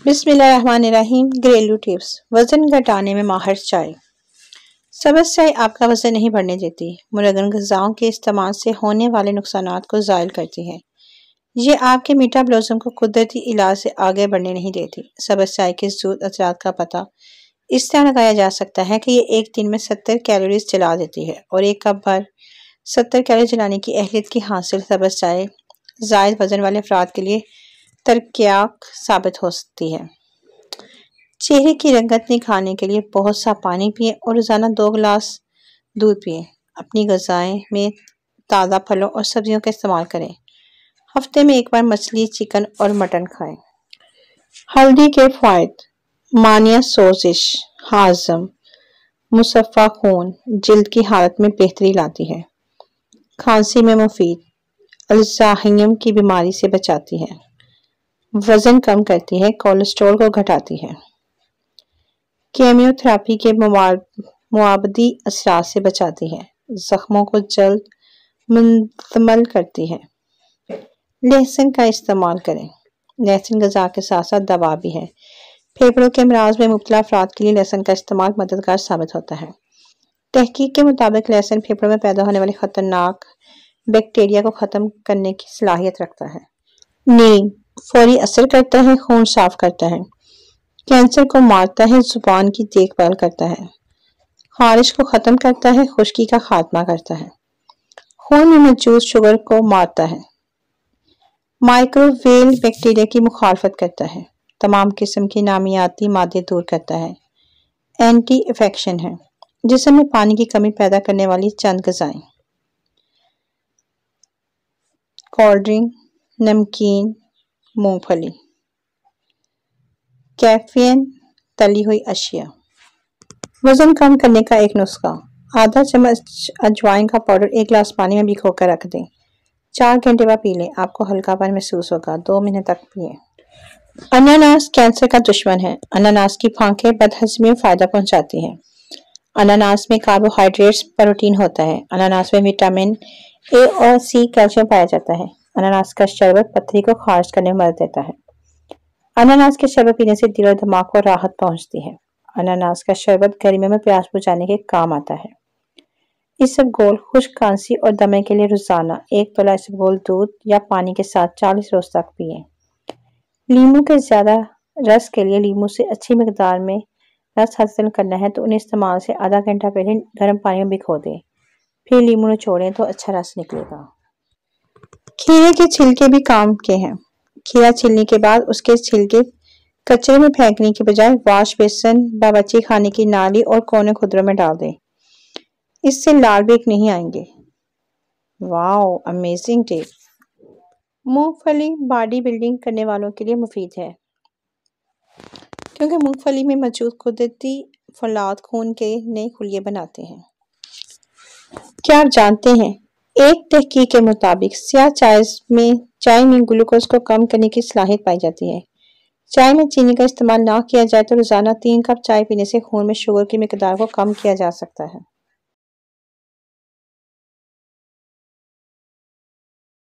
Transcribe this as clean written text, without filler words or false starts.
बिस्मिल्लाहिर्रहमानिर्रहीम। घरेलू टिप्स। वजन घटाने में माहिर चाय। सब्ज़ चाय आपका वजन नहीं बढ़ने देती, मुनज़्ज़म ग़िज़ाओं के इस्तेमाल से होने वाले नुकसानात को ज़ायल करती है। ये आपके मेटाबॉलिज़्म को कुदरती इलाज से आगे बढ़ने नहीं देती। सब्ज़ चाय के ज़रूर असरात का पता इस तरह लगाया जा सकता है कि ये एक दिन में 70 कैलोरीज जला देती है और एक कप भर 70 कैलोरी जलाने की अहलियत की हासिल सब्ज़ चाय ज़ायद वजन वाले अफराद के लिए तरक्याक साबित हो सकती है। चेहरे की रंगत निखारने के लिए बहुत सा पानी पिएं और रोज़ाना 2 गिलास दूध पिएं। अपनी ग़िज़ाएं में ताज़ा फलों और सब्जियों का इस्तेमाल करें। हफ्ते में एक बार मछली, चिकन और मटन खाएं। हल्दी के फ़ायदे। मानिया सोजिश, हाज़म, मुसफ़्फ़ा खून, जिल्द की हालत में बेहतरी लाती है। खांसी में मुफीद, अल्ज़ाइमर की बीमारी से बचाती है। वज़न कम करती है, कोलेस्ट्रॉल को घटाती है। कीमोथेरेपी के मुआबदी असरात से बचाती है। ज़ख्मों को जल्द मुंतमिल करती है। लहसुन का इस्तेमाल करें। लहसुन ग़िज़ा के साथ साथ दवा भी है। फेफड़ों के अमराज में मुब्तला अफराद के लिए लहसुन का इस्तेमाल मददगार साबित होता है। तहकीक के मुताबिक लहसुन फेफड़ों में पैदा होने वाले खतरनाक बैक्टीरिया को ख़त्म करने की सलाहियत रखता है। नीम फौरी असर करता है, खून साफ करता है, कैंसर को मारता है, जुबान की देखभाल करता है, खारिश को ख़त्म करता है, खुश्की का खात्मा करता है, खून में मौजूद शुगर को मारता है, माइक्रोवेल बैक्टीरिया की मुखालफत करता है, तमाम किस्म की नामियाती मादे दूर करता है, एंटी इन्फेक्शन है। जिस्म में पानी की कमी पैदा करने वाली चंद ग़िज़ाएं। कोल्ड ड्रिंक, नमकीन, मूंगफली, कैफीन, तली हुई अशिया। वजन कम करने का एक नुस्खा। आधा चम्मच अजवाइन का पाउडर 1 गिलास पानी में भिगो कर रख दें। 4 घंटे बाद पी लें, आपको हल्कापन महसूस होगा। 2 महीने तक पिएं। अनानास कैंसर का दुश्मन है। अनानास की फांकें बदहज़मी में फ़ायदा पहुंचाती हैं। अनानास में कार्बोहाइड्रेट्स, प्रोटीन होता है। अनानास में विटामिन ए और सी, कैल्शियम पाया जाता है। अनानास का शरबत पथरी को खारिज करने में मदद देता है। अनानास के शरबत पीने से दिल और दिमाग को राहत पहुंचती है। अनानास का शरबत गर्मियों में प्यास बुझाने के काम आता है। इसबगोल खुश्क खांसी और दमे के लिए रोजाना 1 तोला इसबगोल दूध या पानी के साथ 40 रोज तक पिएं। लीमू के ज्यादा रस के लिए लीमू से अच्छी मिकदार में रस हासिल करना है तो उन्हें इस्तेमाल से आधा घंटा पहले गर्म पानी में भिगो दें, फिर लीमू निचोड़ें तो अच्छा रस निकलेगा। खीरे के छिलके भी काम के हैं। खीरा छिलने के बाद उसके छिलके कचरे में फेंकने के बजाय वॉश बेसिन, बावर्ची खाने की नाली और कोने खुदरों में डाल दें। इससे लार्वे नहीं आएंगे। Wow, amazing tip. मूंगफली बॉडी बिल्डिंग करने वालों के लिए मुफीद है क्योंकि मूंगफली में मौजूद कुदरती फौलाद खून के नए खुलिये बनाते हैं। क्या आप जानते हैं, एक तहकीक के मुताबिक स्याह चाय में ग्लूकोज को कम करने की सलाहियत पाई जाती है। चाय में चीनी का इस्तेमाल ना किया जाए तो रोजाना 3 कप चाय पीने से खून में शुगर की मिकदार को कम किया जा सकता है।